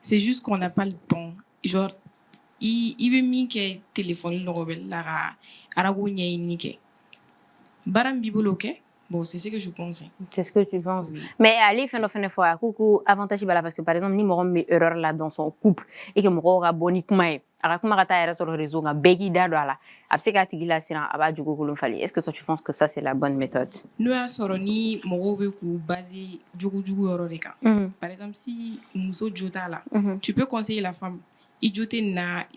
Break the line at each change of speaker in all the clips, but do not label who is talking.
C'est juste qu'on n'a pas le temps. Genre, il veut mis que téléphone la arago nyé baram bibolo ok. Bon, c'est ce que je pense.
C'est ce que tu penses. Oui. Mais allez, fin de fois, coucou, avantage parce que par exemple, ni mon met erreur là dans son couple et que mon aura boni kuma akuma kata sur le réseau nga begi dado ala. Après que tu la sira aba jugo kulum fali. Est-ce que toi tu penses que ça c'est la bonne méthode?
Nous a soroni mo be ku basé jugo yororeka. Par exemple, si muso jota là, tu peux conseiller la femme. Il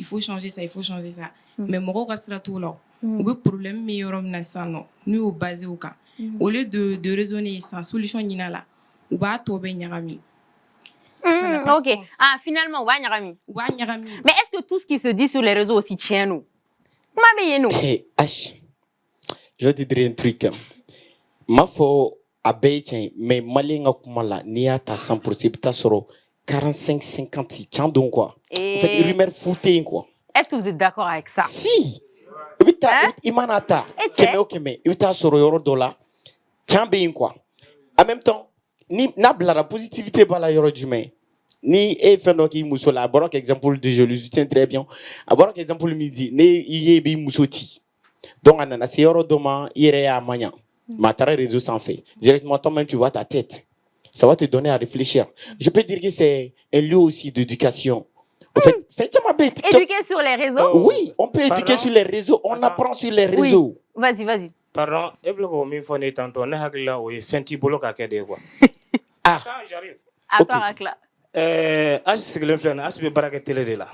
faut changer ça, il faut changer ça. Mais mo restera tout là. Ou be problème meilleur na sano. Nous au basé au cas. Au lieu de raisonner sans solution là, ou va tomber nyarami.
Ok. Ah, finalement, ou va nyarami. Mais est-ce que tout ce qui se dit sur les réseaux aussi tient nous?
Hey, H. Je vais te dire un truc. Ma foi, à Bétien, mais Malinga Kumala, Nia ta 100%, ta soro 45-50, tiens donc quoi. En fait, rumeur foutée quoi.
Est-ce que vous êtes d'accord avec ça?
Si. Imanata. Mais il t'a soro yoro dollar. Tiens bien quoi. En même temps, ni nabla la positivité bala yoro jume. Ni e fendo ki musola borok exemple de je le soutiens très bien. Borok exemple midi ne iye bi musoti. Donc anana c'est yoro doma ire à manya. Matara réseau sans fait. Directement toi-même tu vois ta tête. Ça va te donner à réfléchir. Je peux dire que c'est un lieu aussi d'éducation. En fait,
éduquer sur les réseaux?
Oui, on peut éduquer sur les réseaux. On apprend sur les réseaux.
Oui. Vas-y.
Pardon, mi fone tantôt ne hakila o fenti bolo ka kede quoi.
Ah,
j'arrive.
À toi Rakla.
As siglen flen as be baraka télé de là.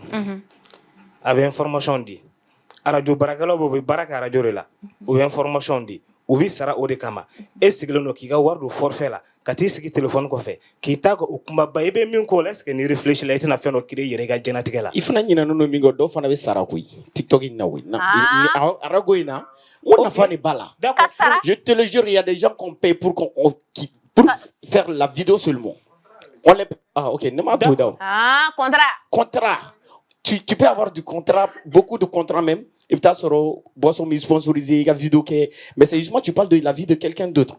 Avec information dit. Radio barakalo bo baraka radio la. Ou information dit. Ou vi sara o de kama. E siglen no kiga wardo forfait là. Kati sigi téléphone ko fe. Ki ta ko kuma ba ebe min ko est-ce que ni réfléchir là itina feno kire yere ga jenatique là.
Ifuna nyina no mingo do fana be sara ko TikTok ina we. Na arago ina. On a fait bala. Je te le jure, il y a des gens qu'on paye pour faire la vidéo seulement. On les... Ah, ok. Contrat. Tu peux avoir du contrat, beaucoup de contrats même. Et tu as sur boisson sponsorisée, la vidéo qui mais c'est justement tu parles de la vie de quelqu'un d'autre.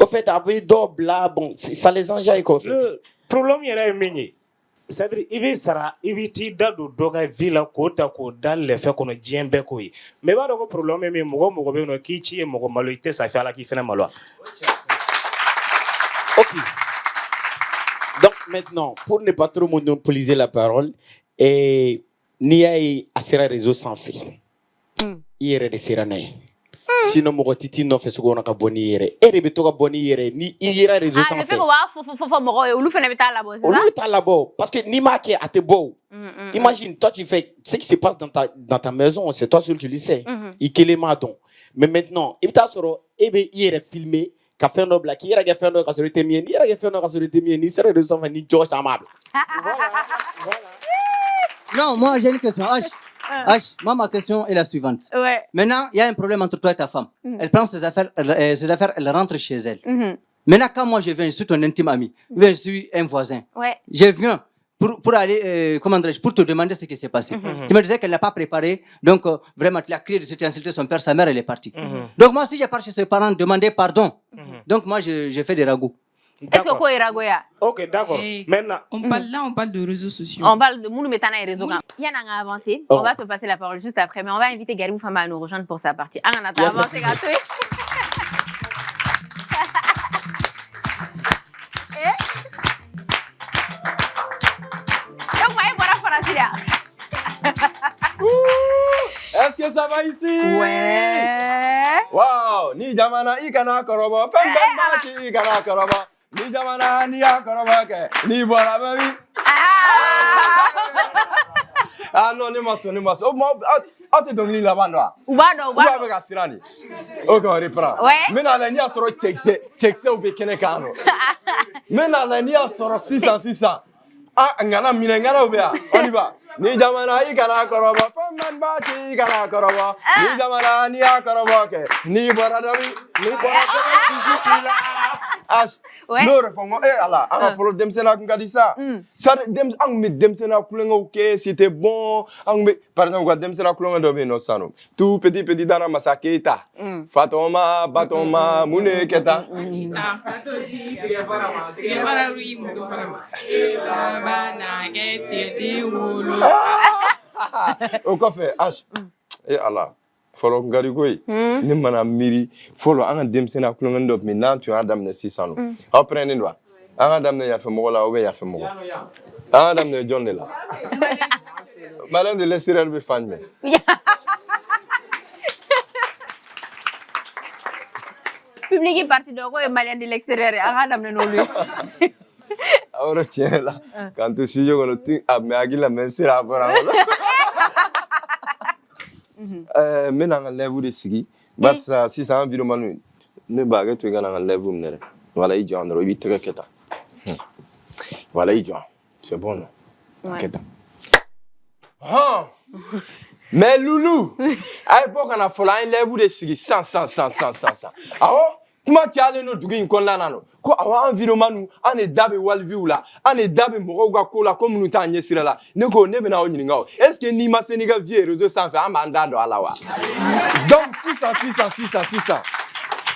En fait, après double là, bon, ça les enjaille quoi.
Le problème il est migné. C'est-à-dire ibi sara ibiti dado doga villa kota ko dans les faits qu'on djembe ko yi mais ba do problème mais mogo be no ki chi mogo maloité ça fait ala ki fena malo.
OK. Donc maintenant pour ne pas trop monopoliser la parole et nia asira réseau sans fait. Hier de seranae. Sinon mo titi no fe sugo na ka boni yere ere be to ka boni yere ni ira réseau sans fait. Parce que ni ma qui a te beau. Imagine toi tu fais ce qui se passe dans ta maison, c'est toi seul qui le sais. Ikele madon. Mais maintenant, il t'a soro ebe yere filmé ka fait no black yere ga fait no ka sorite mien yere ga fait no ka sorite mien ni sera réseau sans fait ni George amable.
Voilà. Non, moi j'ai une question. H, moi ma question est la suivante.
Ouais.
Maintenant, il y a un problème entre toi et ta femme. Elle prend ses affaires, elle rentre chez elle. Maintenant, quand moi je viens, je suis ton intime ami, je suis un voisin.
Ouais.
Je viens pour aller, comment dirais-je, pour te demander ce qui s'est passé. Tu me disais qu'elle n'a pas préparé, donc vraiment, tu l'as crié de s'être insulté son père, sa mère, elle est partie. Donc moi, si je pars chez ses parents demander pardon, donc moi je fais des ragots.
Est-ce que quoi est ragoya?
Ok, d'accord. Maintenant,
on parle de réseaux sociaux.
On parle de Mounou Metana et réseaux. Yann a avancé. On va te passer la parole juste après, mais on va inviter Garibou Fama à nous rejoindre pour sa partie. On a avancé gâteau.
Est-ce que ça va ici?
Ouais.
Wow, ni jamana ikana korobo, pembe ki ikana korobo. Ni jamana ni akorobo ke, ni bora baby. Ah non, ni maso. Oh moi, tu donnes la bande là.
Ubado.
Avec Asirani. Ok, on reprend.
Ouais.
Maintenant la nia soro checkse au bekene kano. Maintenant la nia soro 600. Ah, ngana minengana obea. On y va. Ni jamana ikana korobo, pembe ki ikana korobo. Ni jamana ni akorobo ke, ni bora baby.
ni bora toujours là.
Ash. No réforme. Allah, on a follow Demsena Kungadisa. Ça, Demsena Kulengo, c'était bon. Par exemple, Demsena Kulengo no Sano. Tout petit dans la Masaketa. Fatoma, Batoma, Mune Keta. Au café, Ash. Allah. Follow Garigoi, Nimana Miri, follow Anna Demsena Klungando, mais now tu as damné 600. Après, on doit. Anna damné ya fait mola, ou ya fait mola. Anna damné John de là. Malin de laisser elle me fan.
Public est parti de quoi et malien de l'extérieur. Anna damné non lui.
Alors, tiens là. Quand tu sais, on a mais Aguila Mensera pour mais dans le level de Sigi, parce si ça environnement ne bague tu gagnes dans le level mnere. Voilà il joue il très keta. Voilà il joue. C'est bon non. Keta. Ah. Mais Loulou, à l'époque on a fait un level de Sigi 100. Ah oh, comment tu as no dugi nkonla nano? Ko awa environnement nous, on est dabe walview là, on est dabe moroga kola comme nous t'a nyesira là. Ne ko ne bena onyini ngao. Est-ce que ni ma Sénégal vieux réseau sans faire amanda do alawa? Donc 600.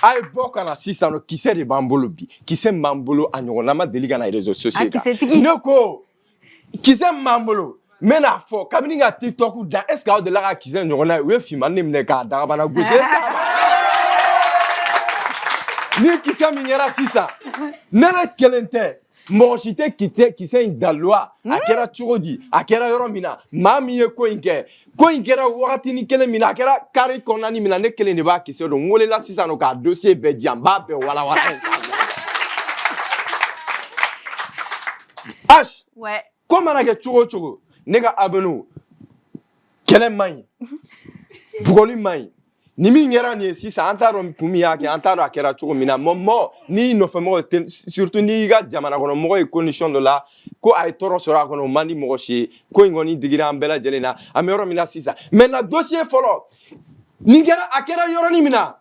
À l'époque on a 600 qui c'est de bambolo bi, qui c'est mambolo anyona ma deliga na réseaux sociaux. Ne ko qui c'est mambolo? Mais na fo kabini nga TikTok ou dans est-ce que de la qui c'est nyona we film anim ne ka da bana gauche. Ni qui s'est minera 600. Nana kelente. Mon chité qui s'est dans loi. Akera churodi. Akera yoromina. Mami ye koinke. Koinkera wakati ni kele mina. Akera kari konani mina ne kele ne ba qui s'est donc ngole la 600 no ka dossier be jamba be wala. H.
Ouais.
Comment na ke churo. Nega abenu. Kele mai. Bugoli mai. Ni mi ngera ni si sa antaro pumi yake antaro akera chuko mina momo ni no famo surtout ni ga jamana kono mo e condition de la ko ay toro sora kono mandi mo shi ko ngoni digira ambela jelena amero mina sisa mais na dossier folo ni ngera akera yoro ni mina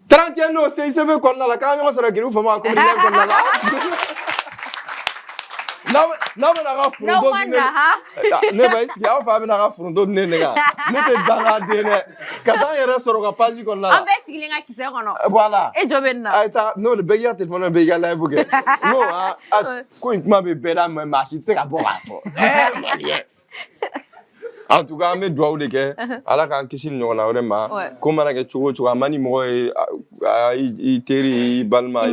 31 no se sebe kono la ka ngo sora giru famo ko ni kono la na ga fundo ne ba isi ya fa na ga fundo ne ga ne te bana de ne kada yere soro ga page ko na
on be sigile nga kise kono
voilà
e jobenna
aita no le beya telephone be ga live ke no ko intma be bela ma machine se ga bo ga fo en tout cas me doit de ke ala kan kisi no na vraiment ko mana ke chugo amani mo i teri balma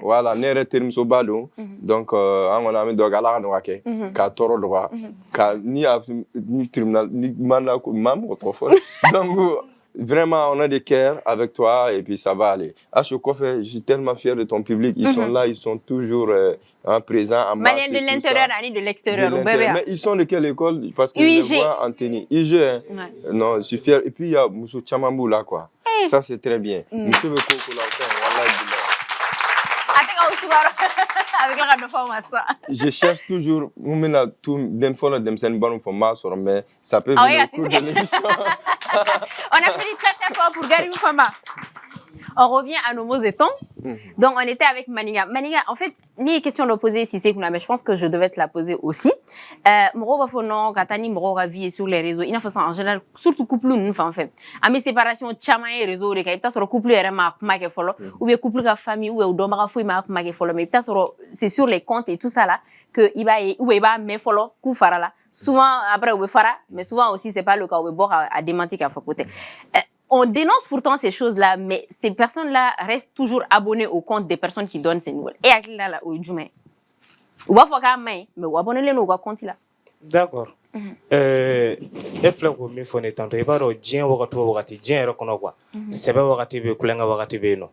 voilà ne re terme so balo donc on a me do gala no ke ka toro do ka ni tribunal ni manda ko mam autrefois donc vraiment on a des cœurs avec toi et puis ça va aller. À Chocofe, je suis tellement fier de ton public, ils sont là, ils sont toujours présents en masse.
Malien de l'intérieur et de l'extérieur.
Mais ils sont de quelle école? Parce que je les vois en tennis. IG, non, je suis fier. Et puis il y a Moussou Tchamambou là quoi. Ça c'est très bien. Moussou Beko là, je cherche toujours, mais ça peut venir au cours de l'émission.
On a fait très fort pour Gary Fama. On revient à nos mots et temps. Donc, on était avec Maniga. Maniga, en fait, ni question de l'opposer si c'est mais je pense que je devais te la poser aussi. Moro va faut non, Katani Moro va vie sur les réseaux. Il a fait ça en général, surtout couple nous en fait. À mes séparations, chamaye réseau, les gars, sur le couple est ma que follow, ou bien couple de famille ou au domara fouille ma que follow, mais c'est sur les comptes et tout ça là que il va mais follow coup fara là. Souvent après ou fara, mais souvent aussi c'est pas le cas où bord à démentir qu'à faut côté. On dénonce pourtant ces choses-là, mais ces personnes-là restent toujours abonnées au compte des personnes qui donnent ces nouvelles. Et avec là, au Djumé. Ou va faire mais ou abonner au compte là.
D'accord. E fila ko min fɔ ne tantôt i b'a dɔn diɲɛ wagati o wagati diɲɛ yɛrɛ kɔnɔ quoi sɛbɛ wagati bɛ kulonkɛ wagati bɛ yen nɔ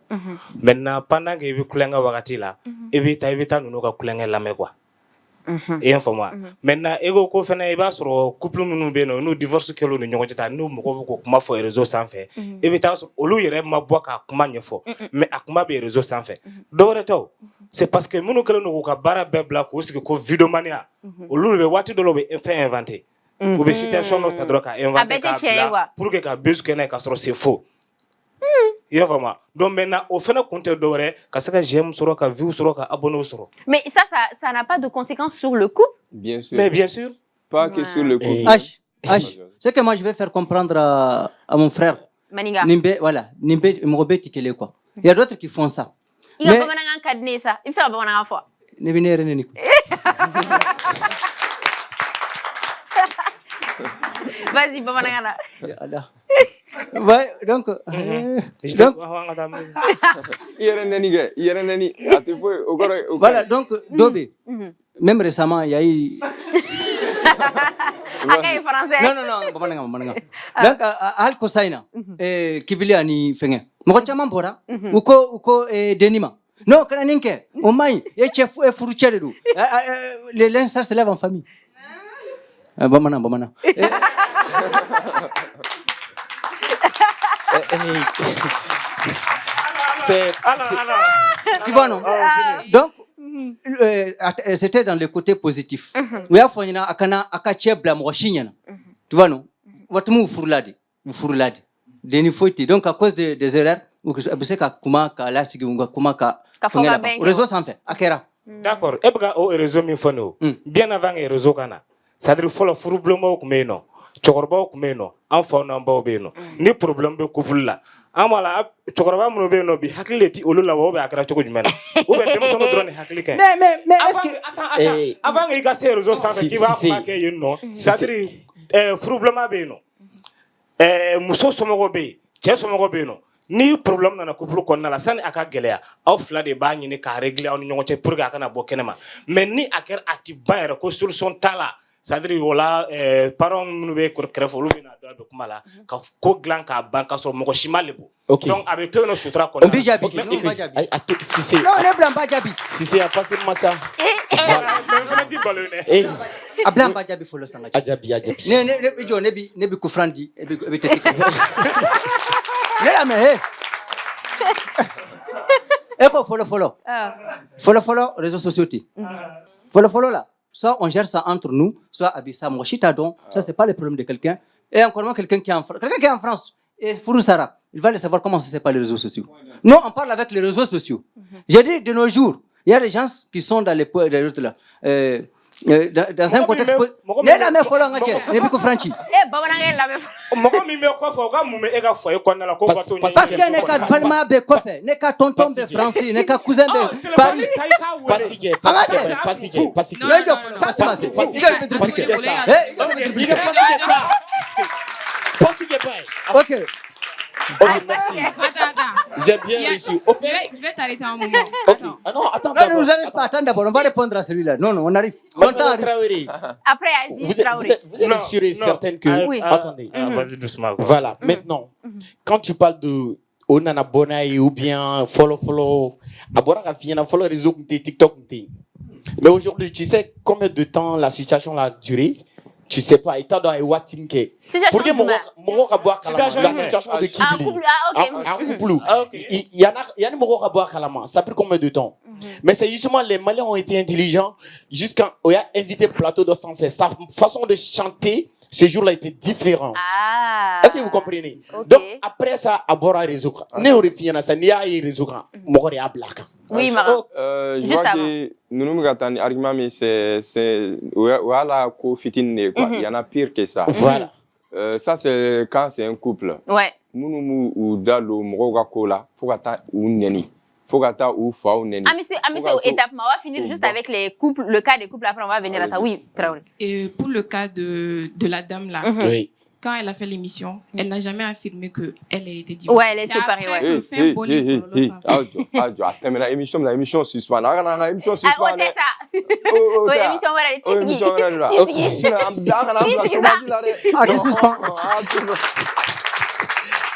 maintenant pendant que i bɛ kulonkɛ wagati la i bɛ taa ninnu ka kulonkɛ lamɛn quoi i y'a faamu wa maintenant i ko fɛnɛ i b'a sɔrɔ couple minnu bɛ yen nɔ n'u divorce kɛlen ni ɲɔgɔn cɛ ta n'u mɔgɔw bɛ k'o kuma fɔ réseau sanfɛ i bɛ taa sɔrɔ olu yɛrɛ ma bɔ k'a kuma ɲɛfɔ mais a kuma bɛ réseau sanfɛ dɔwɛrɛ tɛ o c'est parce que minnu kɛlen don k'u ka baara bɛɛ bila k'u sigi ko vidéomania olu de bɛ waati dɔ la u bɛ fɛn inventé ou bien situation dɔ ta dɔrɔn ka inventé k'a bila pour que ka buzz kɛ n'a ye k'a sɔrɔ c'est faux Il y a vraiment. Donc maintenant, au fait, on compte d'oré, quand ça j'aime sur ka view sur ka abonné sur.
Mais ça n'a pas de conséquences sur le couple?
Bien sûr.
Mais bien sûr.
Pas que sur le coup.
H, c'est que moi je vais faire comprendre à mon frère.
Maninga.
Nimbe, voilà, Nimbe, Morobe Tikele quoi. Il y a d'autres qui font ça.
Il y a pas un cadenas ça. Il faut pas un fois.
Nebine Reneni.
Vas-y, pas un.
Ouais, donc. Voilà, donc, Dobé. Même récemment, il y a eu.
Français.
Non. Donc, Al Kosaina, Kibili ani Fenge. Mokochama Bora, Uko Denima. Non, Kananinke, Omai, Chef Furucheru. Les lancers se lèvent en famille. Bamana. Tu vois, non? Donc, c'était dans le côté positif. Oui, afonyina akana akachebla mwashinyana. Tu vois, non? Watumu ufurladi. Deni foiti. Donc, à cause des erreurs, ka kuma ka lasigi unga kuma ka fungela. Réseau sans fait. Akera.
D'accord. Ebga o réseau mi fono. Bien avant le réseau kana. C'est-à-dire faut le furblemo kumeno. Chokoroba kumeno. Enfant namba beno. Ni problème de couple là. Amala chokoroba muno beno bi hakileti olula wo be akara choko jumena. Ou be dem sono drone hakilika.
Mais est-ce que
avant il ga se réseau sans fait qui va marquer yeno. C'est-à-dire problème beno. Muso somogo be. Che somogo beno. Ni problème na couple ko na la sani aka gelea aw fla de ba ni ka régler on ñongo pour ga kana bo kenema mais ni aker ati bayre ko solution tala c'est-à-dire wala parents nous be ko krefo lu bina do kuma la ka ko glan ka banka so mo ko shimalebo donc avec toi no sutra ko
on bi jabi non le blanc ba jabi
si c'est à passer massa
a blanc ba jabi folo sanga
ajabi
ne jo ne bi ku frandi e bi teti mais Eko follow réseaux sociaux. Follow là. Soit on gère ça entre nous, soit Abissa Mochitadon, ça c'est pas le problème de quelqu'un. Et encore moins quelqu'un qui est en France. Et Furusara, il va le savoir comment ça c'est pas les réseaux sociaux. Nous on parle avec les réseaux sociaux. J'ai dit de nos jours, il y a des gens qui sont dans les là. Dans un contexte la même follow ngache ne biko franchi parce que ne ka palma be kofe ne ka tonton be français ne ka cousin be Paris OK.
Ok, merci.
Attends.
J'ai bien reçu.
Je vais t'arrêter un moment.
Ok. Ah non, attends.
Non, nous n'allons pas attendre d'abord. On va répondre à celui-là. Non, on arrive.
Après, Aziz Traoré.
Vous êtes sûr et certain que...
Oui.
Attendez.
Vas-y doucement.
Voilà. Maintenant, quand tu parles de Onana Bonaï ou bien follow, Abora Rafiana, follow réseau TikTok. Mais aujourd'hui, tu sais combien de temps la situation a duré? Tu sais pas, état dans les Timke. Pour que mon la situation de Kibli. Un couple. Il y en a mon à Kalama. Ça a pris combien de temps? Mais c'est justement les Maliens ont été intelligents jusqu'à on a invité plateau de sans faire. Sa façon de chanter ce jour-là était différent. Est-ce que vous comprenez? Donc après ça, Abora réseau. Ne refiana ça ni a réseau. Mon à Blaka.
Oui, Mara.
Je vois que nous nous regardons argument mais c'est voilà ko fitine quoi. Il y en a pire que ça.
Voilà.
Ça c'est quand c'est un couple.
Ouais.
Nous ou dalo moga kola faut gata ou neni. Faut gata ou fa ou neni.
Mais c'est étape on va finir juste avec les couples, le cas des couples après on va venir à ça. Oui, Traoré.
Et pour le cas de la dame là.
Oui.
Quand elle a fait l'émission, elle n'a jamais affirmé que elle était divorcée.
Ouais, elle est séparée, ouais.
Attends, mais l'émission suspend. L'émission suspend.
Ah, ouais, ça. L'émission, voilà.
Ah, suspend.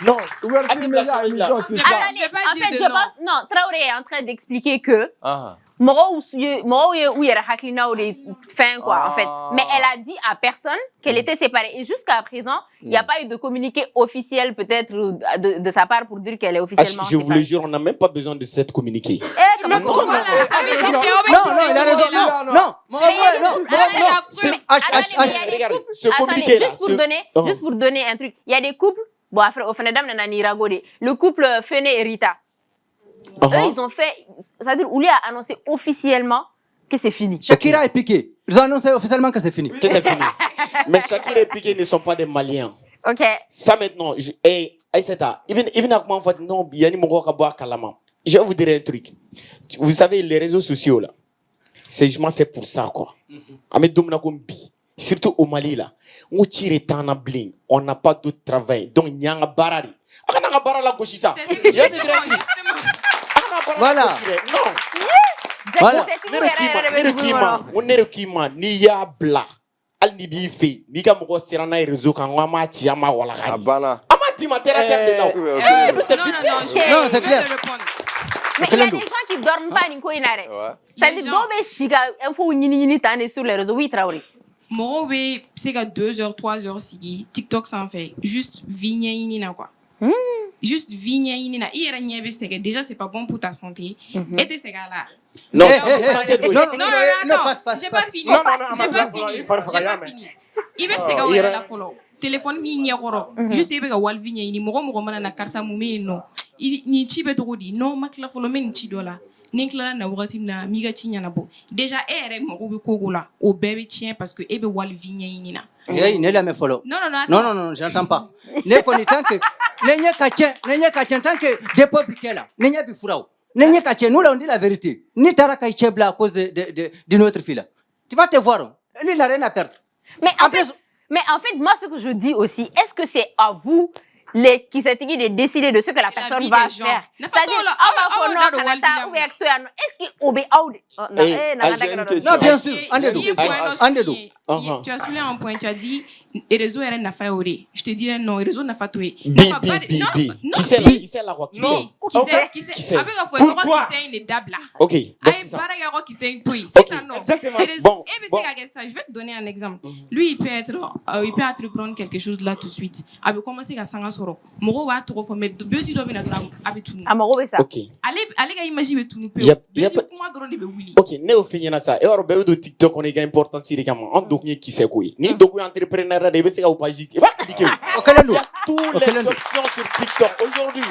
Non,
en fait, je pense, non, Traoré est en train d'expliquer que Moro ou il y a Haklina ou les fins quoi en fait. Mais elle a dit à personne qu'elle était séparée et jusqu'à présent il n'y a pas eu de communiqué officiel peut-être de sa part pour dire qu'elle est officiellement
séparée. Je vous le jure, on n'a même pas besoin de cette communiqué.
Non,
il a raison.
Ce communiqué là.
Juste pour donner un truc, il y a des couples bon après au final le couple Fene et Rita. Eux ils ont fait, c'est-à-dire Ouli a annoncé officiellement que c'est fini.
Shakira et Piqué, ils ont annoncé officiellement que c'est fini.
Que c'est fini. Mais Shakira et Piqué ne sont pas des Maliens.
OK.
Ça maintenant, Aïssata, even à comment fait non, yani mo ka boire kalama. Je vais vous dire un truc. Vous savez les réseaux sociaux là. C'est justement fait pour ça quoi. Ame domna kombi. Surtout au Mali là. On tire tant na bling, on n'a pas d'autre travail. Donc nyanga barari. Akana nga bara la gauche ça.
C'est ce que justement.
Voilà. Non.
Voilà.
Nere kima ni ya bla. Al ni bi fe. Ni ka mo sera na réseau kan wa ma ti ama wala gani.
Abana.
Amati ma terre de là.
Non, c'est clair.
Mais il y a des gens qui dorment pas ni ko inare. Ça dit dobe shiga info nyini tane sur les réseaux oui Traoré.
Moro be c'est que 2 heures 3 heures sigi TikTok s'en fait juste vigna inina quoi. Juste vigna inina ira nyebe c'est que déjà c'est pas bon pour ta santé et t'es là.
Non,
non, j'ai pas fini. J'ai pas fini. Il va se gagner la follow. Téléphone mi nyakoro. Juste il va wal vigna ini moro mana na karsa mume no. Ni chibe to di no makla follow men chi dola. Ninkla na wagati na miga chinya na bo. Déjà ere moko be kogola au bébé tien parce que ebe wal vigna ini na.
Hey, ne la me follow. Non, j'entends pas. Ne connais tant que nenye kachen tant que depo pikela. Nenye bi furao. Nenye kachen nous là on dit la vérité. Ni tara kaichebla à cause de notre fille là. Tu vas te voir. Lui il n'a rien à perdre.
Mais en fait moi ce que je dis aussi, est-ce que c'est à vous les qui s'est de décider de ce que la personne va faire? C'est-à-dire est-ce qu'il obéit
non, bien sûr.
Tu as soulevé un point, tu as dit et réseau RN n'a pas oré. Je te dirais non, le réseau n'a pas tué.
Qui c'est là quoi?
Qui c'est avec un foyer qui c'est une dable là.
OK.
Qui c'est une tuile. C'est ça non.
Exactement.
Bon. Je vais te donner un exemple. Lui il peut entreprendre quelque chose là tout de suite. Il peut commencer à s'engager. Moro va trop faut mettre deux si doit venir avec tout.
Amoro ça.
OK.
Allez ga imaginer tout nous peut. Comment drôle de Willy.
OK, ne au finir ça. Et alors bébé de TikTok on est gars important si comment. On donc qui c'est quoi. Ni donc entrepreneur de bese ou pas jiti. Va cliquer. Il y a toutes les options sur TikTok aujourd'hui.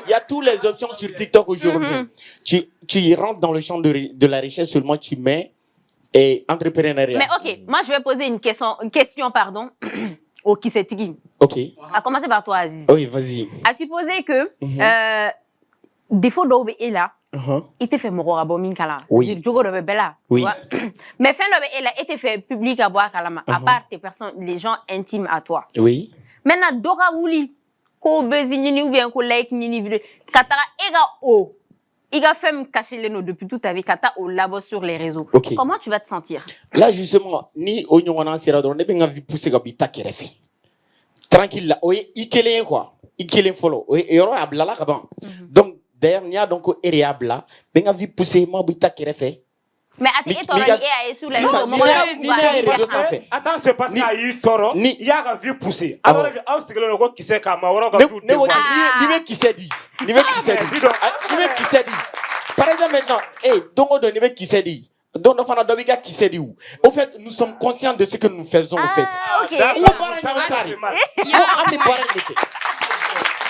Il y a toutes les options sur TikTok aujourd'hui. Tu rentres dans le champ de la richesse seulement tu mets et entrepreneuriat.
Mais OK, moi je vais poser une question pardon. Au Kisetigi.
OK.
À commencer par toi, Aziz.
Oui, vas-y.
À supposer que défaut d'Obe est là, il te fait mourir à Bomin Kala.
Oui.
Oui. Mais fin d'Obe est là, il te fait public à boire Kalama, à part tes personnes, les gens intimes à toi.
Oui.
Maintenant, Dora Wouli, ko bezi nini ou bien ko like nini vidéo, Katara ega o. Il a fait me cacher les noms depuis toute ta vie, Kata au labo sur les réseaux.
Okay.
Comment tu vas te sentir?
Là, justement, ni Onyongana Sera, on n'est pas envie de pousser comme Bita qui refait. Tranquille là, oui, il quoi? Il follow. Oui, il y aura un blala avant. Donc, d'ailleurs, il y a donc Eriabla, ben envie de pousser moi Bita qui refait.
Mais attends,
attends, c'est parce qu'il y a eu toro, il y a un vieux poussé. Alors, qui sait qu'à Maura,
qui s'est dit. Par exemple, maintenant, donc on donne qui s'est dit. Donc, on a des qui s'est dit où. Au fait, nous sommes conscients de ce que nous faisons, en fait.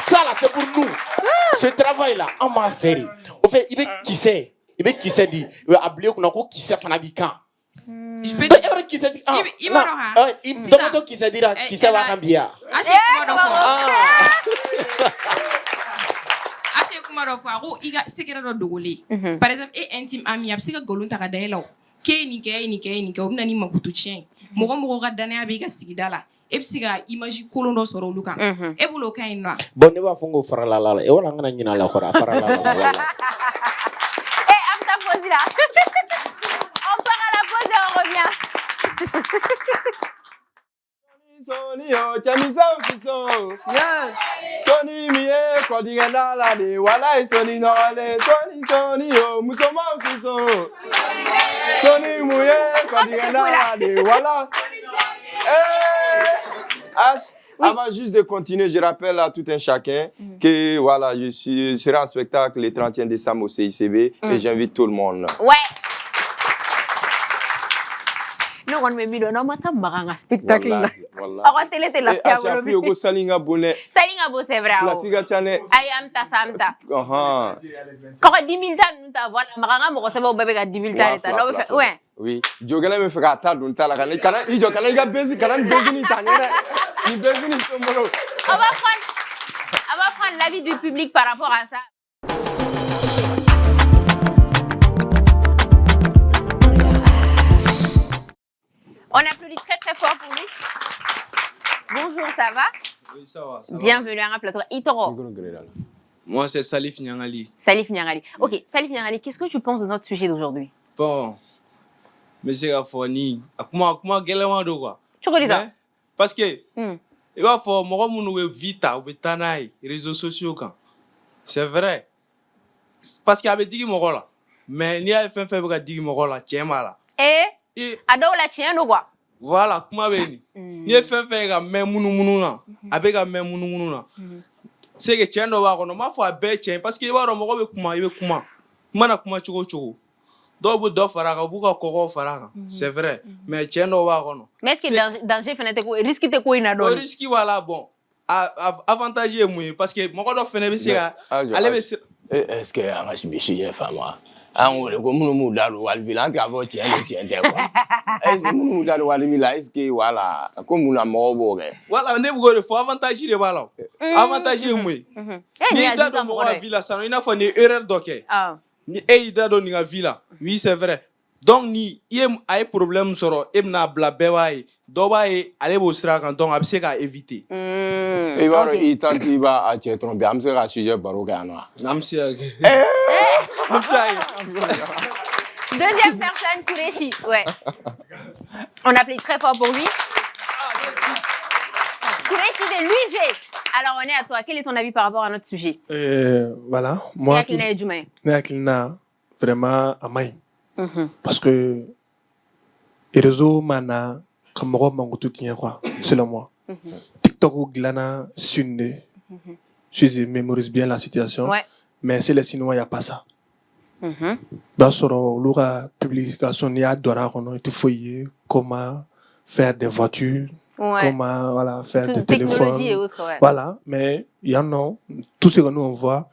Ça, là, c'est pour nous. Ce travail-là, on m'a fait. Au fait, il veut qui sait. Il veut qui s'est dit. Il veut oublier qu'on a qui s'est fait nabiquant.
Je peux dire.
Qui s'est dit.
Il m'a dit.
Donc, qui s'est dit là, qui s'est va cambier.
Par exemple, intime ami, il y a golon ta kadela. Ke obna ni mabutu chien. Mogo gadane abika sigidala. Epsiga imagi kolondo soro luka. Ebulo kainwa.
Bon, ne va fongo farala. E wala ngana nyina la kora farala.
Là. On part à la pause et on revient.
Soni yo chamisa ofiso. Soni miye kwa digana la de wala soni no wale soni yo musoma ofiso. Soni muye kwa digana la de wala. Avant juste de continuer, je rappelle à tout un chacun que voilà, je serai en spectacle le 31 décembre au CICB et j'invite tout le monde.
Ouais. Nous on me dit non moi t'as marrant spectacle là.
Wallahi.
Ah télé télé
Eh, a chaque fois que salinga bonnet.
Salinga bo c'est vrai.
Place ga chane.
Ay amta samta.
Aha.
Ko 10 000 tan nous ta voilà maranga mo ko sebo bébé ga 10 000 tan ta no ouais.
Oui, jogala me fera ta dun ta la kana i jogala ga bezi kana bezi ni tanyere. Ni bezi ni somolo.
On va prendre l'avis du public par rapport à ça. On applaudit très très fort pour lui. Bonjour, ça va?
Oui, ça va.
Bienvenue à un plateau. Itoro.
Moi, c'est Salif Nyangali.
Salif Nyangali. Ok, Salif Nyangali, qu'est-ce que tu penses de notre sujet d'aujourd'hui?
Bon, mais c'est la folie. Comment quoi?
Tu connais ça?
Parce que, il va falloir, moi, mon vita, ou betanaï, réseaux sociaux, quand. C'est vrai. Parce qu'il y avait dit mon là. Mais il y a fait dire mon là, tiens, là.
Et, ado la tiens, ou quoi?
Voilà, comment veni? Ni e fait mais munu na. Avec mais munu na. C'est que tiens, on va ma foi be tiens parce que il va mo be kuma. Mana kuma chugo. Do faraga buka koko faraga. C'est vrai. Mais tiens, on va
mais est-ce que danger fenêtre ko risque te ko ina do?
Risque voilà bon. Avantage est moins parce que mon do fenêtre be sera. Allez be
est-ce que on va se bicher femme on le comme nous dalu wal bilan ka vo tien quoi est-ce que nous dalu wal bilan est-ce que voilà comme nous na mo bo ge
voilà ne bugo faut avantage de voilà avantage est moins ni da do mo villa ça il faut ni erreur doké ni da do ni villa oui c'est vrai donc ni a problème soro na bla bewai do ba e aller bo sra kan donc abse ka éviter
et voilà il tente il va à te tromper am se ra sujet baro ga no
am se
deuxième personne Kureshi, ouais. On applaudit très fort pour lui. Kureshi de l'UG. Alors on est à toi, quel est ton avis par rapport à notre sujet?
Voilà, moi
Néaklina
vraiment à main. Parce que les réseaux mana comme moi mango tout tient quoi, selon moi. TikTok ou glana sunde. Je mémorise bien la situation.
Ouais.
Mais c'est les Chinois, il n'y a pas ça. Basoro, la publication, il y a comment faire des voitures, comment voilà, faire des téléphones.
Et autres, ouais.
Voilà, mais il y en a, tout ce que nous on voit,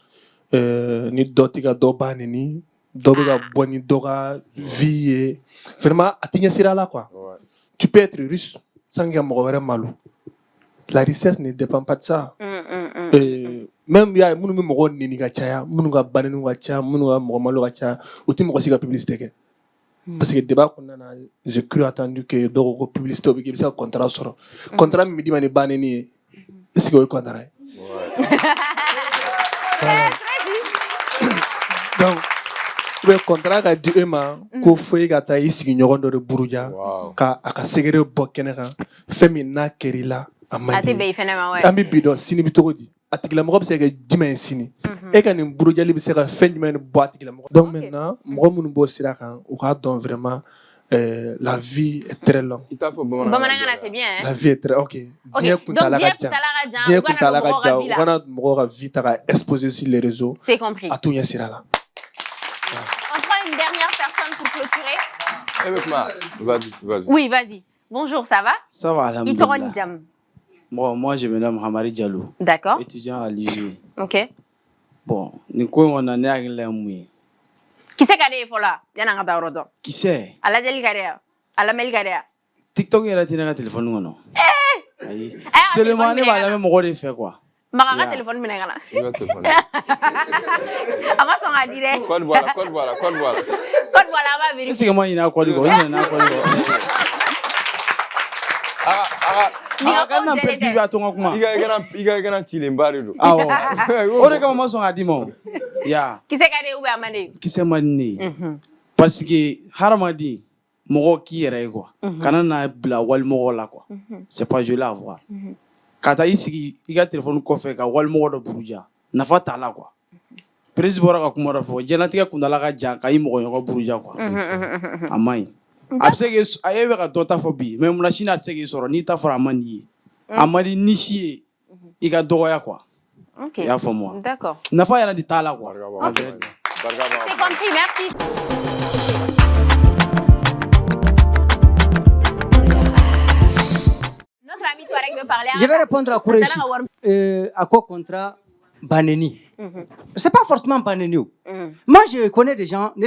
ni dotiga doba ni doba boni doga vie, vraiment, atteindre ça là quoi. Tu peux être russe sans qu'il y ait un malou. La richesse ne dépend pas de ça. Même il y a des gens qui ont publicité. Parce que le débat, j'ai cru attendu que la publicité soit un contrat. Le contrat me dit que est-ce que c'est un contrat? Donc, le contrat a dit qu'il faut que tu aies un Buruja, que segere bokene femina kerila amadi. Ami bidon sini bitogodi. Atigla mɔgɔ bɛ se ka jumɛn sini e ka nin burujali bɛ se ka fɛn jumɛn bɔ a tigila mɔgɔ. Donc maintenant mɔgɔ minnu b'o sira kan u k'a dɔn vraiment la vie est très longue.
Bamanankan c'est bien.
La vie est très ok. Diɲɛ kuntala ka jan. Diɲɛ kuntala ka jan u kana mɔgɔ ka vie ta ka exposer sur les réseaux.
C'est compris.
A t'u ɲɛ sira la.
On prend une dernière personne pour clôturer.
Avec moi. Vas-y.
Oui, vas-y. Bonjour, ça va?
Ça va, alhamdoulilah.
Itoron
Bon, moi, je me nomme Hamari Diallo.
D'accord.
Étudiant à l'UG.
Ok.
Bon, nous on en est à l'Amoué.
Qui c'est qui est là? Yana ngata rodo.
Qui c'est?
Ala jeli garea. Ala mel garea.
TikTok est là, tu téléphone ou non? C'est le moment où on a même mot de faire quoi?
Maka téléphone minengana. Ama son a dire.
Code voilà.
Code voilà va vérifier.
C'est que moi il a quoi du coup? Il a quoi du coup? Quand on peut vivre à ton comment?
Il a gagné Tilembari.
Ah ouais. On est comment son a dit mon? Ya.
Qui c'est qui est où amane?
Qui c'est mané? Parce que haramadi moro qui est quoi? Quand on a bla wal moro là quoi. C'est pas joli à voir. Quand tu ici, il y a téléphone coffre ka wal moro de buruja. Na fa tala quoi. Président ka kumara fo. Jenatika kundala ka ja ka imo ko buruja quoi. Amai. Absege ayebe ka dota fo bi. Mais mun china absege soro ni ta fora mani. Amadi nishi i ka doya quoi.
OK.
Ya fo moi.
D'accord.
Na fa yana di tala quoi.
C'est compris, merci.
Je vais répondre à Kourechi. À quoi contrat Baneni? C'est pas forcément Baneni. Moi, je connais des gens, je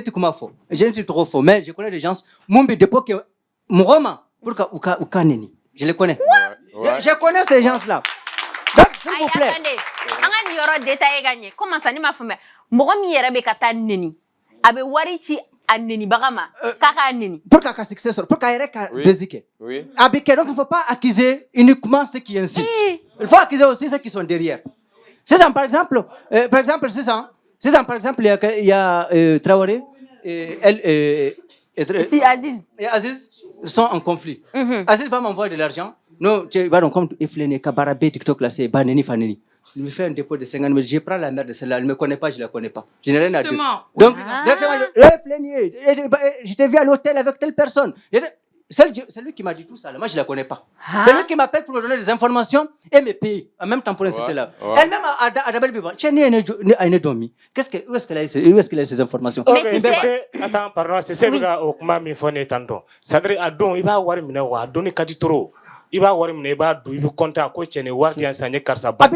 ne suis trop faux, mais je connais des gens, Mumbi d'époque, Mouroma, pour Kaneni. Je les connais. Je connais ces gens-là. Donc, s'il vous plaît.
Comment ça, ma femme? Mourami Yerabe Kata Neni. Abe Warichi Aneni Bagama. Kaka Neni.
Pour qu'un successeur, pour qu'un Bézique.
Oui.
Donc, il ne faut pas accuser uniquement ceux qui incitent. Il faut accuser aussi ceux qui sont derrière. C'est ça, par exemple, c'est ça, par exemple, il y a Traoré et
Aziz.
Et Aziz sont en conflit. Aziz va m'envoyer de l'argent. Non, tu vas donc comme Eflene, Kabarabé, TikTok, là, c'est Baneni Faneni. Il me fait un dépôt de 50 000. Je prends la mère de celle-là. Elle ne me connaît pas, je ne la connais pas. Je n'ai rien à dire. Donc, je t'ai vu à l'hôtel avec telle personne. C'est lui qui m'a dit tout ça. Moi, je ne la connais pas. C'est lui qui m'appelle pour me donner des informations et me payer. En même temps, pour inciter là. Elle-même a d'abord dit, où est-ce qu'elle a ces informations?
Attends, pardon, c'est ça que je me suis dit. C'est-à-dire, il va avoir une donné Kaditoro. Il va avoir une do il compte à quoi tienne war di enseigner karsa ban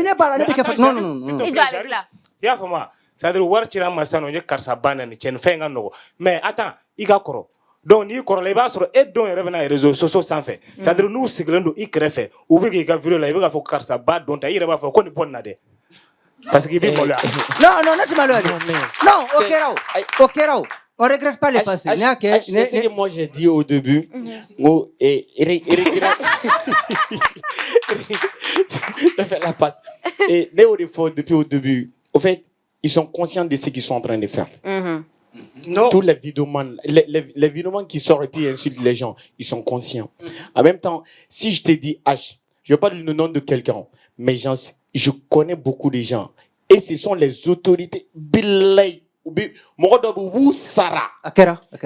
non il doit avec là ya fama c'est-à-dire war tira masano nye karsa ban ni tienne fenga no mais attends iga koro donc ni koro le ba sur et donc revena réseaux sociaux sans fait c'est-à-dire nous siglendo ikrefe ou bi ga vidéo là il va faut karsa ba donc il va faut ko ni bonna de parce que bi mo là
non tu m'as non OK Rao on ne regrette pas le passé.
C'est ce que moi j'ai dit au début. Je fais la passe. Et depuis au début, au fait, ils sont conscients de ce qu'ils sont en train de faire. Non. Tous les vidéomans, les vidéomans qui sortent et puis insultent les gens, ils sont conscients. En même temps, si je te dis H, je ne vais pas le nom de quelqu'un, mais je connais beaucoup de gens. Et ce sont les autorités. Billahi.
Akera.
Je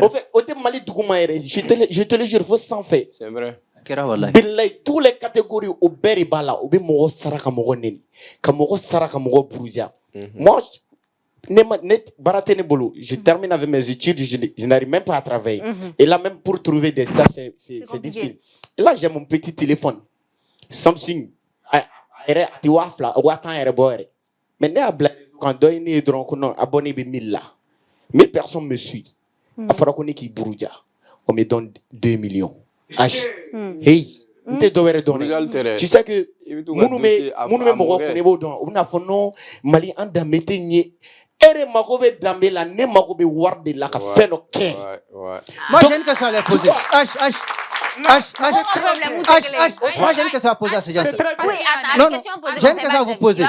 te le jure, faut s'en faire.
C'est vrai.
Tous les catégories au Beribala, au Bimoro Saraka Moroneni, Kamoro Saraka Moro Bruja. Moi, je termine avec mes études, je n'arrive même pas à travailler. Et là, même pour trouver des stages, c'est difficile. Et là, j'ai mon petit téléphone. Samsung. Mais quand on est abonné 1000 là, 1000 personnes me suivent. Il faut qu'on ait qui brouja. On me donne 2 millions. Hey, tu sais que nous on a fait non Mali en dametenye. Ere magobe damela ne magobe warde la ka fait no ken.
Moi j'ai une question à leur poser. Moi j'ai une question à poser à ces gens.
Oui, attends, la question posée.
J'ai une question à vous poser.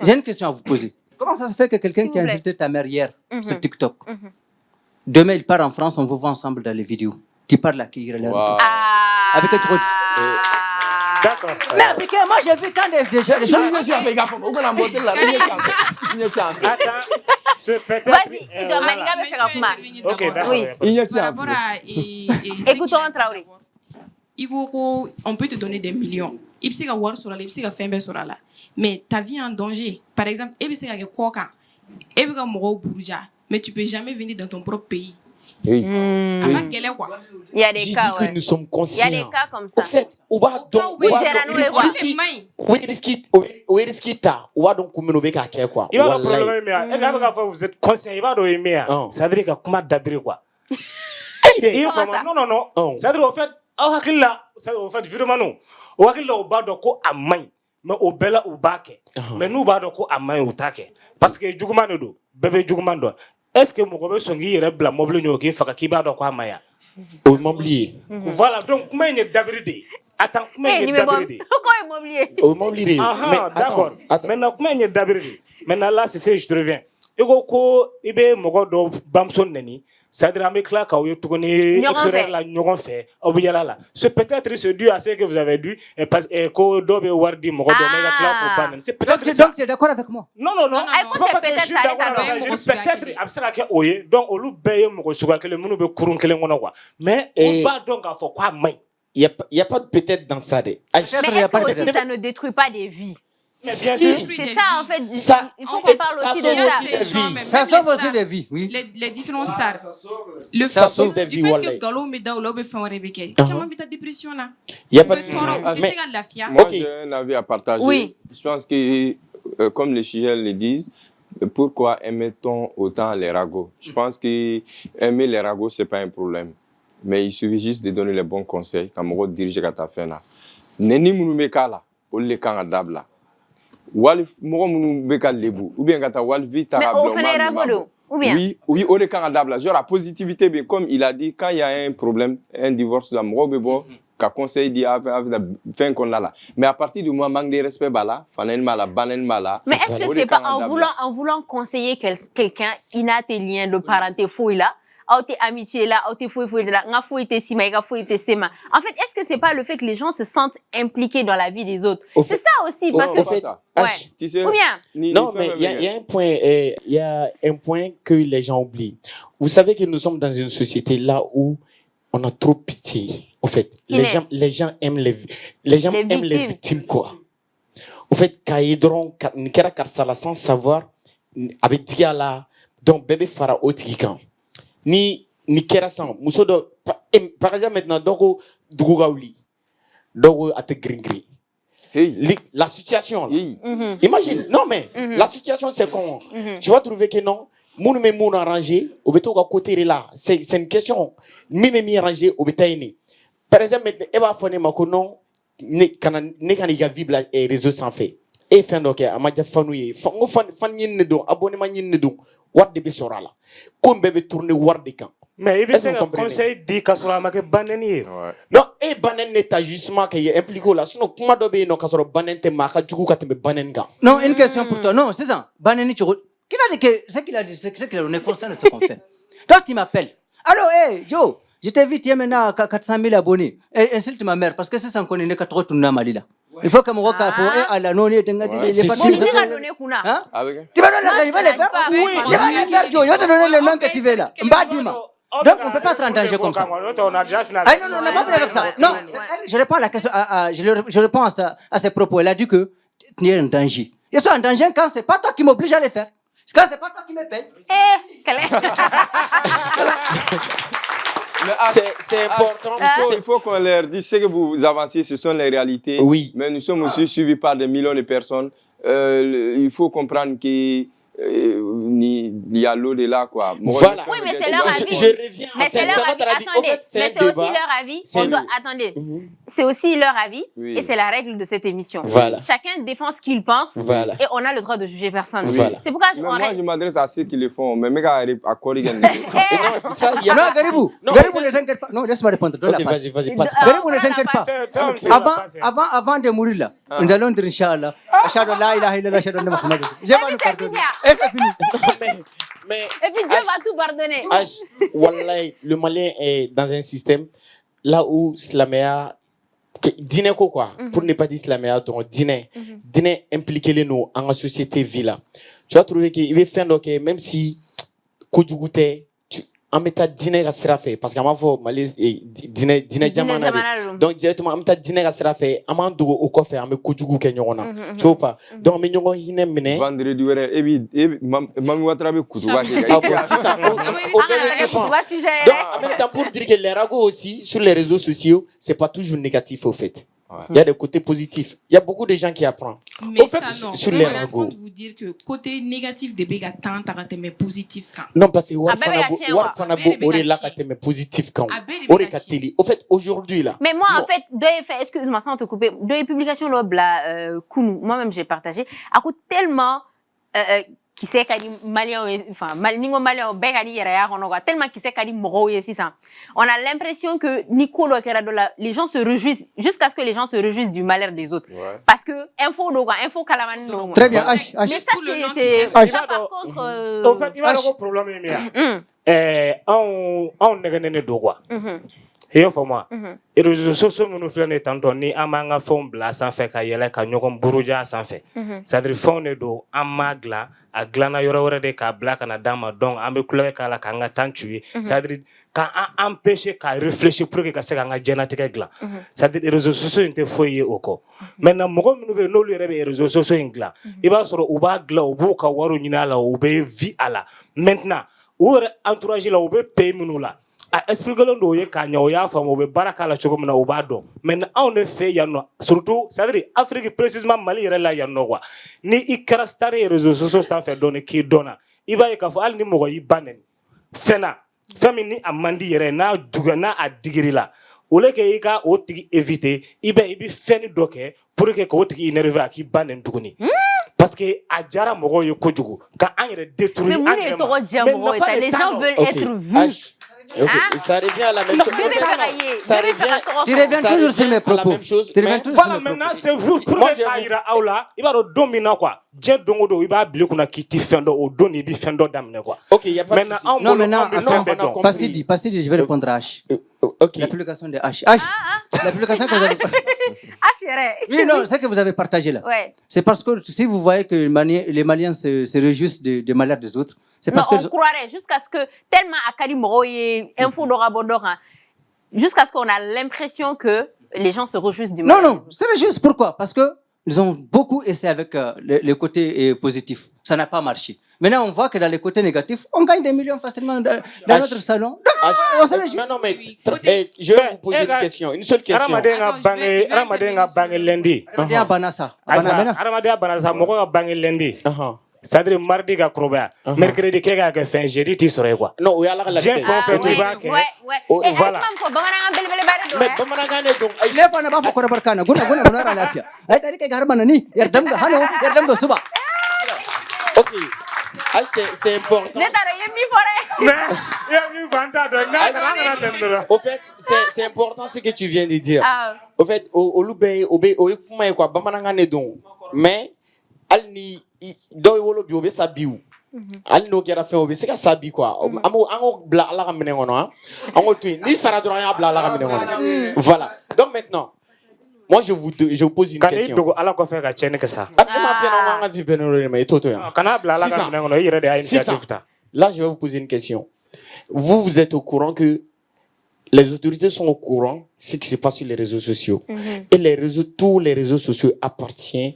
J'ai une question à vous poser. Comment ça se fait que quelqu'un qui a insulté ta mère hier sur TikTok, demain il part en France, on vous voit ensemble dans les vidéos. Tu parles à qui? Avec qui tu dis?
D'accord.
Mais moi j'ai vu quand des choses.
Attends,
vas-y, il doit manier faire comment?
Ok, d'accord.
Oui.
Par rapport à
écoutons Traoré.
On peut te donner des millions. Il peut y avoir sur la, il peut y avoir sur la. Mais ta vie est en danger. Par exemple, il peut y avoir quoi? Il peut y avoir Bourja, mais tu peux jamais venir dans ton propre pays.
Oui.
Avec quel est quoi?
Il y a des cas.
Que nous sommes conscients.
Il y a des cas comme ça.
En fait, on va donc
il va problème mais vous êtes conscient il va do aimer ça veut dire que comment d'abri quoi non ça veut dire au fait hakilla au fait vraiment non au hakilla au ba do ko amay mais au bela au baké mais nous ba do ko amay au take parce que juguma do bébé juguma do est-ce que mon gobe songi yere bla mobile nyoki faka ki ba do ko amaya
au mobilier
voilà donc comment il d'abri de attends comment il d'abri de
au mobilier
mais d'accord maintenant comment il d'abri de maintenant là c'est je te reviens ego ko ibe mogo do bamson neni c'est-à-dire avec là quand vous tournez extérieur la ñogon fait obiyala là c'est peut-être c'est dû à ce que vous avez dû et parce que dobe wardi mogo do mega cla ko ban c'est peut-être
donc tu es d'accord avec moi?
Non c'est pas parce que je suis d'accord avec peut-être absaka ke oye donc olu beye mogo suga kele munu be kurun kele ngona quoi mais on va donc à faut quoi mai
il y a pas de peut-être dans ça
mais est-ce que ça ne détruit pas des vies? C'est ça, en fait. Il faut qu'on parle aussi de ça.
Ça sauve aussi des vies, oui.
Les différents stars. Le
ça sauve des vies,
du fait
Wallahi.
que Galo me da ou l'obe fait un rebeke. Chama bita dépression là.
Il y a pas de
Moi, j'ai un avis à partager.
Oui.
Je pense que, comme les Chigels le disent, pourquoi aimait-on autant les ragots? Je pense que aimer les ragots, ce n'est pas un problème. Mais il suffit juste de donner les bons conseils. Quand on dirige à ta fin là. Neni mounumekala, ou le kan adabla. Wal moro mounumeka lebu. Ou bien quand wal vita
mais au fait les ragots ou bien
oui, au le kan adabla. Genre la positivité, bien comme il a dit, quand il y a un problème, un divorce, la moro bebo, qu'à conseil dit avec la fin qu'on a là. Mais à partir du moment manque de respect bala, fanen mala, banen mala.
Mais est-ce que c'est pas en voulant conseiller quelqu'un inate lien de parenté fouille là? Amitié là, fouille là, en fait, est-ce que c'est pas le fait que les gens se sentent impliqués dans la vie des autres? C'est ça aussi, parce que
tu sais,
ou bien
non, mais il y a un point que les gens oublient. Vous savez que nous sommes dans une société là où on a trop pitié. En fait, les gens aiment les victimes quoi. En fait, Kaïdron, Nikera Karsala sans savoir, avec Diala, donc bébé Fara Otikan. Ni kera san muso do par exemple maintenant doko dugugauli doko ate gringri la situation là. Imagine non mais la situation c'est comment tu vas trouver que non moun me moun arrangé au beto ka côté là c'est une question mi arrangé au betaini par exemple maintenant e va fone mako non ne kan ga vibla et réseau sans fait et fin donc amaja fanuye fan ñin do abonnement ñin do warde be sorala ko bebe tourner warde kan
mais il veut un conseil dit kasora make baneni
non e banen ne tajusement que impliqué là sinon kuma do be no kasoro banen te maka jugu ka tembe banen ga
non une question pour toi non c'est ça baneni tu qui a dit que c'est qu'il a dit c'est qu'il a conscient de ce qu'on fait toi tu m'appelles allô hey Joe je t'invite il y a maintenant 400 000 abonnés et insulte ma mère parce que c'est sans qu'on est 4 tourna malila. Il faut que mon roca faut à la non et tenga les parties. Tu vas donner il va les faire. Oui, je vais les faire Joe, je vais te donner le nom que tu veux là. Mbadima. Donc on peut pas être en danger comme ça.
On a déjà fini.
Ah non, on n'a pas fini avec ça. Non, je réponds à la question je réponds à ces propos. Elle a dit que tu es en danger. Je suis en danger quand c'est pas toi qui m'oblige à les faire. Quand c'est pas toi qui me paye.
C'est important.
Il faut qu'on leur dise ce que vous avancez, ce sont les réalités.
Oui.
Mais nous sommes aussi suivis par des millions de personnes. Il faut comprendre qu'il y a l'au-delà, quoi.
Voilà.
Oui, mais c'est leur avis.
Je reviens.
Mais c'est leur avis. Attendez, mais c'est aussi leur avis. Attendez, c'est aussi leur avis et c'est la règle de cette émission.
Voilà.
Chacun défend ce qu'il pense et on a le droit de juger personne.
Voilà.
C'est pourquoi
moi, je m'adresse à ceux qui le font. Mais à corriger.
Non, Garibou, ne t'inquiète pas. Non, laisse-moi répondre.
Vas-y.
Garibou, ne t'inquiète pas. Avant de mourir là, nous allons dire Inch'Allah. Ashhadu an la ilaha illallah, ashhadu anna Muhammadan rasulullah. Je vais nous pardonner.
Mais
et puis Dieu va tout pardonner.
Wallahi, le Malien est dans un système là où Slaméa dîner quoi pour ne pas dire Slaméa donc dîner impliquer les nous en société vie là. Tu vas trouver qu'il va faire donc même si Kojugute en mettant dîner à sera fait parce qu'à ma fois dîner jamana donc directement en mettant dîner à sera fait amando au coffre à me kojugu kenyona tu vois pas donc me nyongo hine mene
vendredi were ebi mami watrabe kutuba
c'est ça donc en même temps pour dire que les ragots aussi sur les réseaux sociaux c'est pas toujours négatif au fait. Il y a des côtés positifs. Il y a beaucoup de gens qui apprennent.
Mais
au fait,
ça, non.
sur les
on est en train de vous dire que côté négatif des bégas tant mais positif quand.
Non parce que warfanabo ore la kateme positif quand. Ore kateli. Au fait aujourd'hui là.
Mais moi en fait excuse-moi sans te couper, deux publications là Kounou, moi-même j'ai partagé à coup tellement qui sait qu'à dit malien enfin ningo malien begani yera ya tellement qui sait qu'à dit moro ici ça on a l'impression que Nicolo Keradola les gens se réjouissent jusqu'à ce que les gens se réjouissent du malheur des autres parce que info kalaman
très bien
mais ça c'est ça par contre
en fait il y a un problème on négane do quoi Et pour moi, et les réseaux sociaux nous font les tantôt ni amanga fond bla sans fait ka yela ka nyokon buruja sans fait. C'est-à-dire fond ne do amagla a glana yoro de ka bla kana dama donc ambe couleur ka la kanga tantuer. C'est-à-dire ka empêcher ka réfléchir pour que ka se kanga genetique gla. C'est-à-dire les réseaux sociaux inte foyer oko. Maintenant mo nous be no le les réseaux sociaux ingla. Iba soro uba gla ubu ka waru nyina la ube vi ala. Maintenant ou entourage la ube pay munula. A expliquer l'on ye kanya o ya famo be baraka la choko na obado mais on ne fait yanno surtout c'est-à-dire Afrique précisément Mali yere la yanno quoi ni ikrastare réseaux sociaux sans faire donner qui donna iba e ka fo al ni mo yi banen fena famini amandi yere na dugana a digiri la ole ke ika o tigi éviter ibi feni doke pour que ko tigi énervé aki banen duguni parce que a jara mo yo kojugu quand on yere détruire
mais les gens veulent être vus.
Okay. Ça revient à la même chose.
Tu reviens toujours sur mes propos.
Voilà, maintenant, c'est pour que Aïra Aula, il va dominer quoi. J'ai dongo, il va oublier qu'on a quitté Fendo au don et Fendo d'amener quoi.
Ok, il y a pas de souci.
Non, maintenant, Pastidi, je vais répondre à H.
Ok.
L'application de H. H. L'application que vous avez. Oui, non, c'est que vous avez partagé là.
Ouais.
C'est parce que si vous voyez que les Maliens se réjouissent des malheurs des autres, c'est parce
non,
que.
On croirait jusqu'à ce que tellement Akali Moroye, info d'Orabodora, jusqu'à ce qu'on a l'impression que les gens se réjouissent du mal.
Non, c'est juste pourquoi? Parce que ils ont beaucoup essayé avec les côtés positifs. Ça n'a pas marché. Maintenant, on voit que dans les côtés négatifs, on gagne des millions facilement dans notre salon.
Non, mais je vais vous poser une question. Une seule question.
Ramadan bangé lundi.
Ramadan Banassa.
Ramadan Banassa, moi bangé lundi. C'est-à-dire mardi ga kroba, mercredi ke ga fin jeudi ti sore quoi.
Non, o yalla la
fait tout ba ke.
Ouais.
Voilà.
Mais bamananga ne donc
ay lefa na ba fa ko barkana guna ra lafiya. Ay tari ke garmana ni yardam ga hano yardam ga suba.
OK. Ah, c'est important. Au fait, c'est important ce que tu viens de dire. Au fait, au lubé kuma quoi bamananga ne donc. Mais alni do wolo bi obe sabiu al no kera fe obe se ka sabi quoi amo bla la kamene ngono ango tu ni sara dro ya bla la kamene ngono voilà. Donc maintenant moi je vous pose une question.
Kan ala ko fe ka chene que ça.
Ma fe no nga vi benoro mais toto ya
kana bla la kamene ngono yire de initiative ta.
Là je vais vous poser une question. Vous êtes au courant que les autorités sont au courant de ce qui se passe sur les réseaux sociaux et tous les réseaux sociaux appartiennent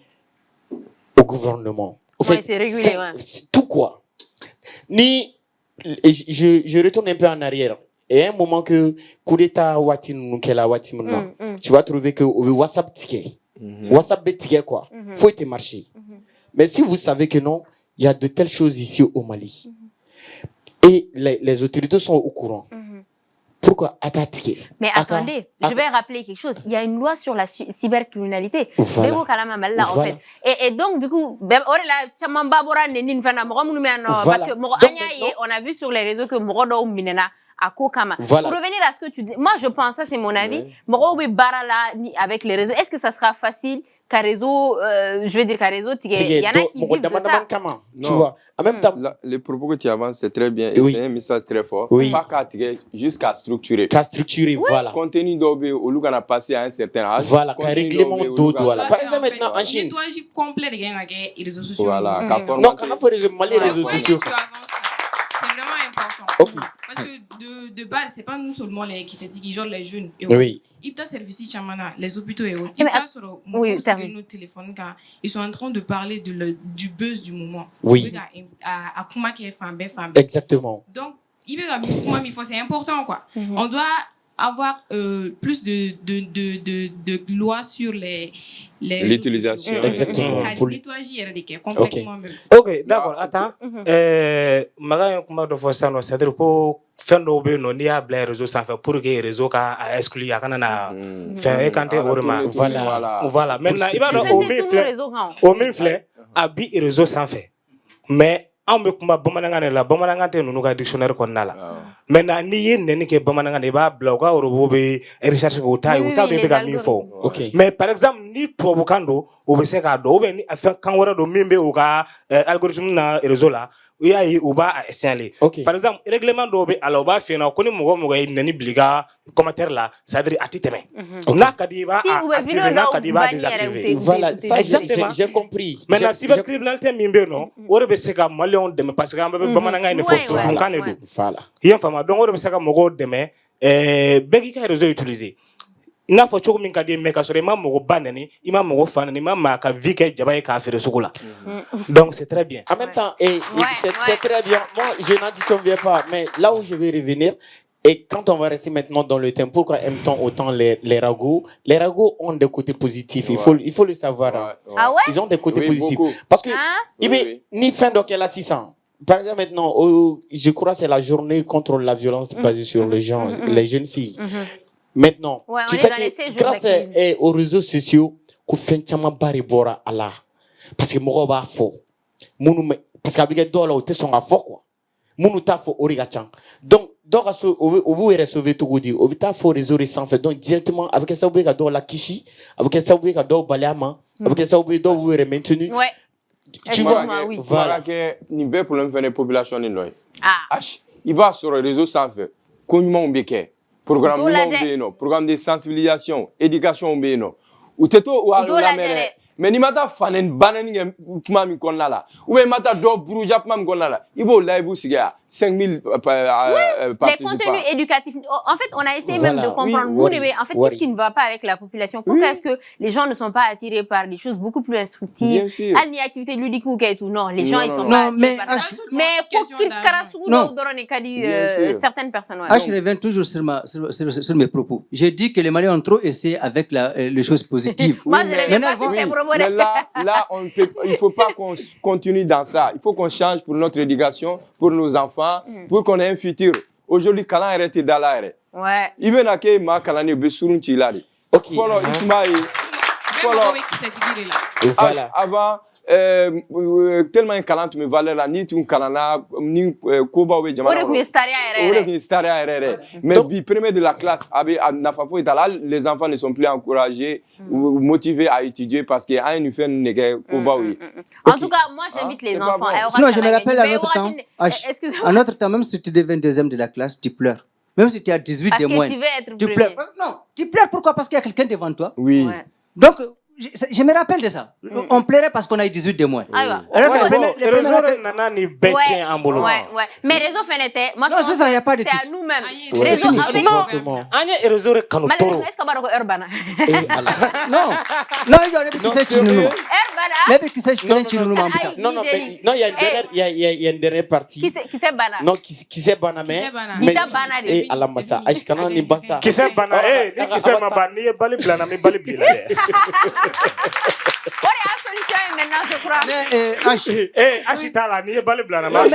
au gouvernement. Au fait,
c'est régulé,
tout quoi. Je retourne un peu en arrière. Et à un moment que coup d'état tu vas trouver que WhatsApp ticket. WhatsApp ticket quoi. Faut être marché. Mais si vous savez que non, il y a de telles choses ici au Mali. Et les autorités sont au courant. Pourquoi attaquer?
Mais attendez, je vais rappeler quelque chose. Il y a une loi sur la cybercriminalité. Voilà. Et donc, du coup, parce que on a vu sur les réseaux que Morodo Minena à Kokama. Voilà. Pour revenir à ce que tu dis, moi je pense, ça c'est mon avis, Morodo Barala avec les réseaux, est-ce que ça sera facile? Réseau, je vais dire qu'à réseau, il y en a qui vivent de ça.
Tu vois, en même temps,
les propos que tu avances, c'est très bien et c'est un message très fort.
Oui.
Pas qu'à jusqu'à structurer.
Qu'à structurer, voilà.
Contenu d'obé, au lieu qu'on a passé à un certain âge.
Voilà, qu'à règlement d'eau, voilà. Par exemple, maintenant, en Chine.
Nettoyage complet des réseaux sociaux.
Voilà,
non, quand on fait les réseaux sociaux.
C'est vraiment important.
Okay.
Parce que de base, c'est pas nous seulement qui s'étiquetent les jeunes.
Oui.
Ils ont service chamana, les hôpitaux et autres.
Oui,
nos téléphones quand ils sont en train de parler du buzz du moment.
Oui.
À comment qui est femme.
Exactement.
Donc, c'est important quoi. On doit avoir plus de lois sur
l'utilisation.
Exactement.
Pour nettoyer complètement même.
Ok, d'accord. Attends. Maga kuma do fo sano c'est-à-dire ko fendo be no ni a bla réseau sans faire pour que réseau ka exclu ya kana na faire e kanté orima. Voilà. Maintenant, il va au minfle a bi réseau sans faire. Mais on me kuma bamananga la bamananga te nunu ka dictionnaire ko nala. Maintenant ni yen neni ke bamananga ne ba blog ka oro be recherche ko tayi o tabe be ga mi fo. Mais par exemple ni to bukando o be se ka do be ni kan wora do mimbe o ka algorithme na réseau la u y'a ye u b'a signaler. Par exemple règlement dɔw bɛ a la u b'a f'i ɲɛna ko ni mɔgɔ mɔgɔ ye nɛni bila i ka commentaire la c'est à dire a tɛ tɛmɛ n'a ka di i b'a activer n'a ka di i b'a désactiver.
Voilà, ça j'ai compris.
Maintenant cybercriminalité min bɛ yen nɔ o de bɛ se ka maliyɛnw dɛmɛ parce que an bɛɛ bɛ bamanankan in de fɔ furudonkan de don.
Voilà.
I y'a faamu donc o de bɛ se ka mɔgɔw dɛmɛ bɛɛ k'i ka réseau utiliser. Il n'a pas cogo min ka di mais ka sɔrɔ i ma mɔgɔ ba nɛni i ma mɔgɔ fa nɛni i ma maa ka vie kɛ jaba ye k'a feere sugu la. Donc c'est très bien.
En même temps, c'est très bien. Moi, je n'additionne pas, mais là où je vais revenir, et quand on va rester maintenant dans le thème, pourquoi aime-t-on autant les ragots? Les ragots ont des côtés positifs, il faut le savoir. Hein.
Ah ouais?
Ils ont des côtés positifs.
Beaucoup.
Parce que, ni fin donc elle a 600. Par exemple, maintenant, je crois que c'est la journée contre la violence basée sur les gens, les jeunes filles. Maintenant, tu sais que grâce aux réseaux sociaux, qu'on fait tellement baribora à la. Parce que moi, je suis fort. Parce qu'avec les dollars, on est fort, quoi. Mounou ta fo origachan. Donc, au bout de sauver tout goudi, au bout de fo réseau sans fait. Donc, directement, avec ça, au bout de la kishi, avec ça, au bout de baliama, avec ça, au bout de vous maintenu.
Ouais.
Tu vois,
voilà que niveau problème fait les populations ni loy. Il va sur les réseaux sans fait. Comment on béquet? Programme programme de sensibilisation, éducation béno. Ou teto ou la mère. Mais ni mata fanen banani kuma mi konna la ou mata do buruja kuma mi konna la ibo live siga 5000 participants.
Les contenus éducatifs, en fait on a essayé même de comprendre en fait qu'est-ce qui ne va pas avec la population, pourquoi est-ce que les gens ne sont pas attirés par des choses beaucoup plus instructives, à une activité ludique ou tout, non, les gens ils sont pas attirés par ça, mais certaines personnes.
Je reviens toujours sur mes propos. J'ai dit que les Maliens ont trop essayé avec les choses positives.
Mais là, il ne faut pas qu'on continue dans ça. Il faut qu'on change pour notre éducation, pour nos enfants, pour qu'on ait un futur. Aujourd'hui, quand on arrête d'aller, il veut que ma kalani besurun tilali. Follow avant tellement un calant me valait la ni tu calana ni koba we jamana. Mais bi premier de la classe avec nafafo itala les enfants ne sont plus encouragés ou motivés à étudier parce que a une fin nege koba we.
En tout cas, moi j'invite les enfants.
Sinon je me rappelle à notre temps même si tu deviens deuxième de la classe tu pleures. Même si tu as 18 de moins. Tu pleures. Non, tu pleures pourquoi? Parce qu'il y a quelqu'un devant toi.
Oui.
Donc je me rappelle de ça. On pleurait parce qu'on a eu 18 de moins.
Mais réseau fenêtre, moi
non, ça, il n'y a pas de
c'est à nous-mêmes.
Réseau non, il y a
une dernière partie.
Qui c'est bana?
Non, qui c'est bana mais et à la massa. Ashkana ni bassa.
Qui c'est bana? Qui c'est ma bani et bali blana mais bali blina.
Maintenant, je crois.
Ashitala ni bali blana
mais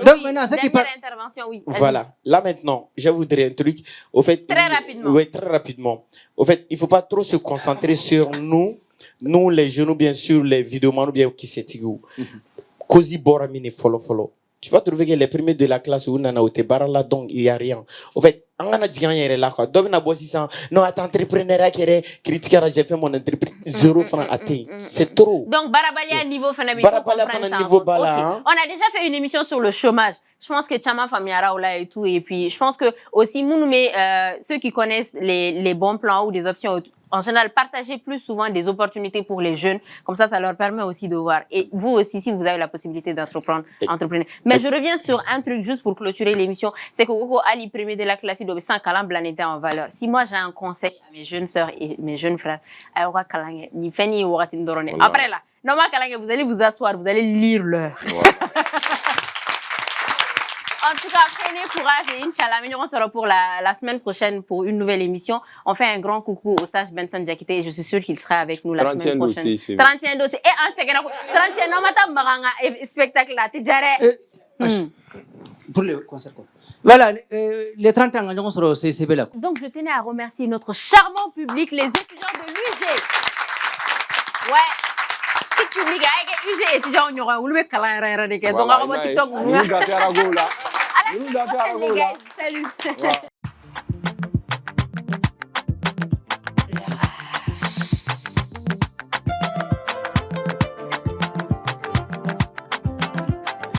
donc maintenant ce qui
parle intervention, oui.
Voilà. Là maintenant, je voudrais un truc. Au fait,
très rapidement.
Oui, très rapidement. Au fait, il faut pas trop se concentrer sur nous les jeunes ou bien sûr les vidéomans ou bien qui s'étigou. Kozi boramine follow. Tu vas trouver que les premiers de la classe où nana ote barala donc il y a rien. Au fait, angana digan yere là quoi. Dovina bossi sans non attends entrepreneur qui est critiquer j'ai fait mon entreprise 0 francs atteint. C'est trop.
Donc Barabalia niveau fanabi.
Barabalia niveau bala.
On a déjà fait une émission sur le chômage. Je pense que Chama Famiara Ola et tout et puis je pense que aussi Mounoumé ceux qui connaissent les bons plans ou des options en général, partagez plus souvent des opportunités pour les jeunes. Comme ça leur permet aussi de voir. Et vous aussi, si vous avez la possibilité d'entreprendre, entreprenez. Mais je reviens sur un truc juste pour clôturer l'émission. C'est que Koko Ali, premier de la classe, il doit sans calam blanité en valeur. Si moi j'ai un conseil à mes jeunes sœurs et mes jeunes frères, après là, normalement, vous allez vous asseoir, vous allez lire l'heure. En tout cas, prenez courage et Inch'Allah, on sera pour la semaine prochaine pour une nouvelle émission. On fait un grand coucou au sage Benson Diakité et je suis sûre qu'il sera avec nous la semaine prochaine. 31 dossiers. Et en second, 31 non, maranga spectacle là, t'es déjà
pour le concert quoi. Voilà, les 30 ans, on sera au CCB là.
Donc, je tenais à remercier notre charmant public, les étudiants de l'UG. Ouais. Public, UG étudiants, on y aura le calendrier. Donc, on va TikTok. Salut.